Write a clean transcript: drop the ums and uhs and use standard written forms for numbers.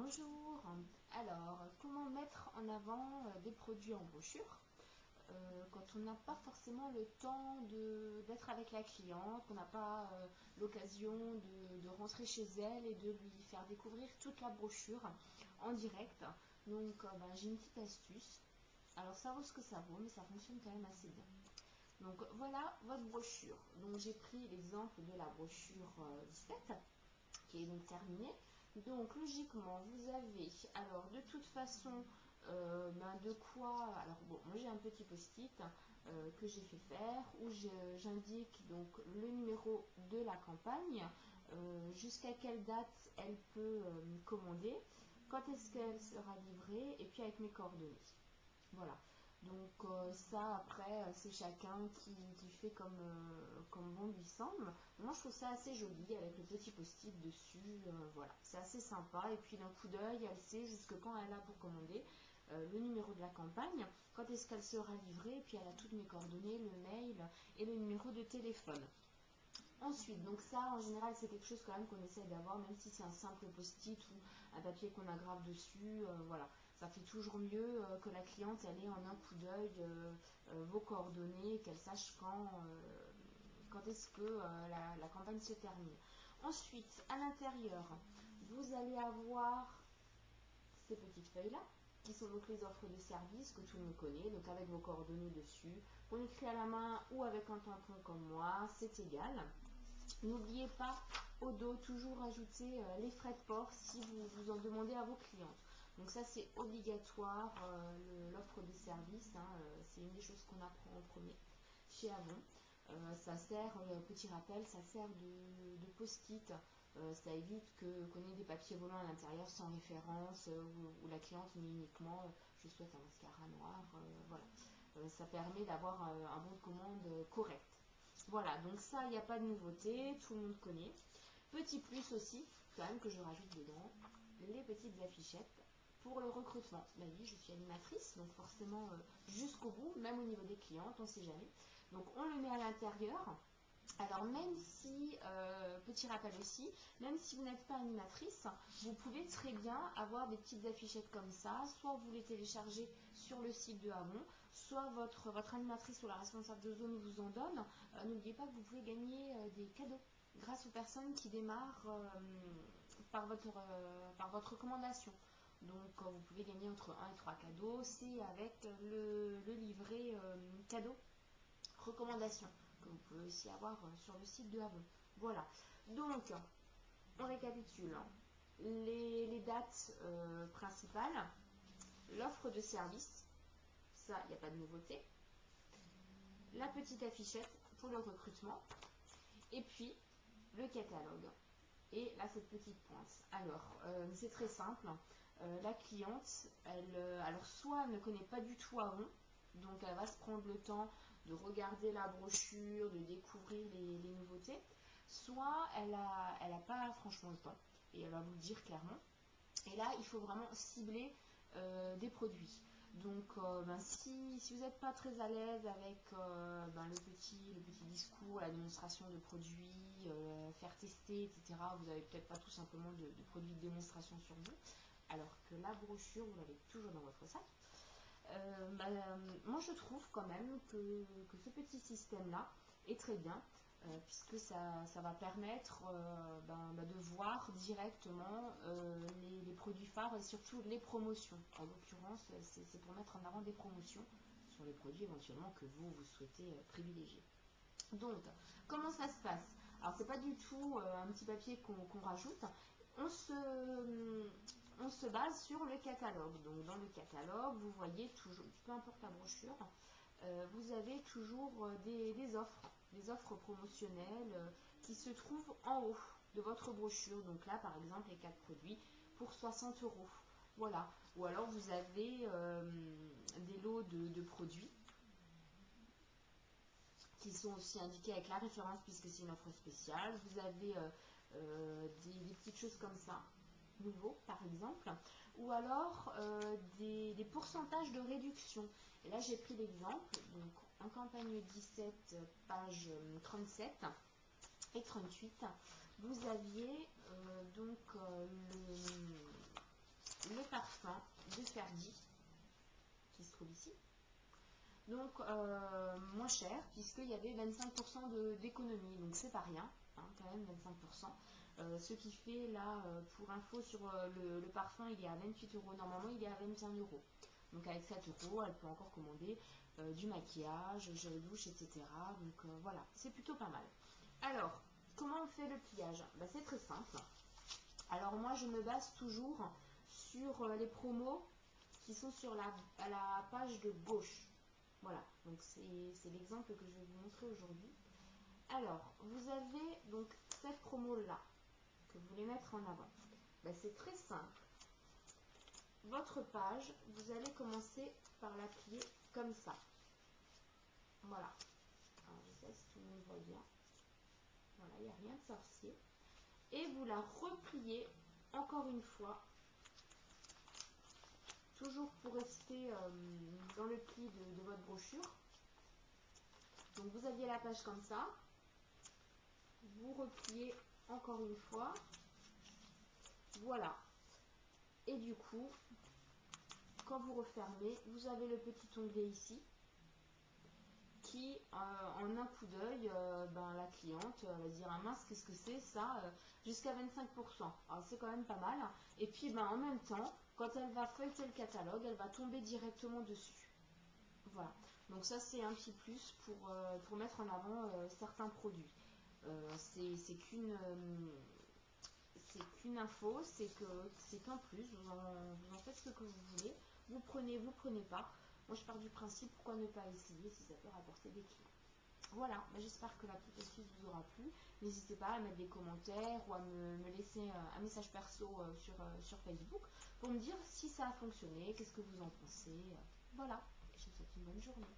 Bonjour. Alors, comment mettre en avant des produits en brochure quand on n'a pas forcément le temps d'être avec la cliente, qu'on n'a pas l'occasion de rentrer chez elle et de lui faire découvrir toute la brochure en direct. Donc, j'ai une petite astuce. Alors, ça vaut ce que ça vaut, mais ça fonctionne quand même assez bien. Donc, voilà votre brochure. Donc, j'ai pris l'exemple de la brochure 17, qui est donc terminée. Donc logiquement vous avez, alors de toute façon de quoi, alors bon, moi j'ai un petit post-it que j'ai fait faire où j'indique donc le numéro de la campagne, jusqu'à quelle date elle peut commander, quand est-ce qu'elle sera livrée, et puis avec mes coordonnées. Voilà. Donc ça après c'est chacun qui fait comme bon lui semble. Moi je trouve ça assez joli avec le petit post-it dessus, voilà, c'est assez sympa, et puis d'un coup d'œil elle sait jusque quand elle a pour commander, le numéro de la campagne, quand est-ce qu'elle sera livrée, et puis elle a toutes mes coordonnées, le mail et le numéro de téléphone. Ensuite, donc ça en général c'est quelque chose quand même qu'on essaie d'avoir, même si c'est un simple post-it ou un papier qu'on aggrave dessus, voilà. Ça fait toujours mieux que la cliente elle ait en un coup d'œil vos coordonnées, qu'elle sache quand est-ce que la campagne se termine. Ensuite, à l'intérieur, vous allez avoir ces petites feuilles-là, qui sont donc les offres de service que tout le monde connaît, donc avec vos coordonnées dessus. On écrit à la main ou avec un tampon comme moi, c'est égal. N'oubliez pas au dos toujours ajouter les frais de port si vous en demandez à vos clientes. Donc ça c'est obligatoire, l'offre de service, c'est une des choses qu'on apprend en premier chez Avon. Ça sert, petit rappel, ça sert de post-it. Ça évite qu'on ait des papiers volants à l'intérieur sans référence, où la cliente met uniquement je souhaite un mascara noir, voilà. Ça permet d'avoir un bon de commande correct. Voilà, donc ça, il n'y a pas de nouveauté, tout le monde connaît. Petit plus aussi, quand même, que je rajoute dedans, les petites affichettes pour le recrutement. Oui, je suis animatrice, donc forcément jusqu'au bout, même au niveau des clientes, on ne sait jamais. Donc on le met à l'intérieur. Alors même si, petit rappel aussi, même si vous n'êtes pas animatrice, vous pouvez très bien avoir des petites affichettes comme ça, soit vous les téléchargez sur le site de Avon, soit votre animatrice ou la responsable de zone vous en donne. N'oubliez pas que vous pouvez gagner des cadeaux grâce aux personnes qui démarrent par votre recommandation. Donc vous pouvez gagner entre 1 et 3 cadeaux, c'est avec le livret cadeau recommandation que vous pouvez aussi avoir sur le site de Avon. Voilà, donc on récapitule les dates principales, l'offre de service, ça il n'y a pas de nouveauté, la petite affichette pour le recrutement, et puis le catalogue. Et là cette petite pointe. Alors c'est très simple, la cliente, alors soit elle ne connaît pas du tout Avon, donc elle va se prendre le temps de regarder la brochure, de découvrir les nouveautés, soit elle a pas franchement le temps, et elle va vous le dire clairement. Et là, il faut vraiment cibler des produits. Donc, si vous n'êtes pas très à l'aise avec le petit discours, la démonstration de produits, faire tester, etc., vous n'avez peut-être pas tout simplement de produits de démonstration sur vous, alors que la brochure, vous l'avez toujours dans votre sac. Moi je trouve quand même que ce petit système là est très bien, puisque ça va permettre de voir directement les produits phares et surtout les promotions. En l'occurrence c'est pour mettre en avant des promotions sur les produits éventuellement que vous souhaitez privilégier. Donc comment ça se passe? Alors c'est pas du tout un petit papier qu'on rajoute, on se base sur le catalogue. Donc dans le catalogue, vous voyez toujours, peu importe la brochure, vous avez toujours des offres promotionnelles qui se trouvent en haut de votre brochure. Donc là, par exemple, les 4 produits pour 60 €. Voilà. Ou alors vous avez des lots de produits qui sont aussi indiqués avec la référence puisque c'est une offre spéciale. Vous avez des petites choses comme ça, nouveaux par exemple, ou alors des pourcentages de réduction. Et là j'ai pris l'exemple, donc en campagne 17, page 37 et 38, vous aviez de Ferdi, qui se trouve ici. Donc moins cher, puisqu'il y avait 25% d'économie, donc c'est pas rien, hein, quand même 25%. Ce qui fait là, pour info, sur le parfum, il est à 28 euros. Normalement, il est à 21 euros. Donc avec 7 euros, elle peut encore commander du maquillage, gel douche, etc. Donc voilà, c'est plutôt pas mal. Alors, comment on fait le pliage? Bah, c'est très simple. Alors moi, je me base toujours sur les promos qui sont sur à la page de gauche. Voilà, donc c'est l'exemple que je vais vous montrer aujourd'hui. Alors, vous avez donc cette promo-là que vous voulez mettre en avant. Ben, c'est très simple. Votre page, vous allez commencer par la plier comme ça. Voilà. Alors, je sais si tout le monde voit bien. Voilà, il n'y a rien de sorcier. Et vous la repliez encore une fois. Toujours pour rester dans le pli de votre brochure. Donc vous aviez la page comme ça. Vous repliez encore une fois. Voilà. Et du coup, quand vous refermez, vous avez le petit onglet ici qui, en un coup d'œil, la cliente va dire ah mince, qu'est-ce que c'est ça, jusqu'à 25%. Alors c'est quand même pas mal. Et puis en même temps, quand elle va feuilleter le catalogue, elle va tomber directement dessus. Voilà. Donc ça c'est un petit plus pour mettre en avant certains produits. C'est qu'une info, c'est qu'un plus, vous en faites ce que vous voulez, vous prenez pas. Moi je pars du principe, pourquoi ne pas essayer si ça peut rapporter des clients. Voilà, j'espère que la petite astuce vous aura plu. N'hésitez pas à mettre des commentaires ou à me laisser un message perso sur Facebook pour me dire si ça a fonctionné, qu'est-ce que vous en pensez. Voilà, je vous souhaite une bonne journée.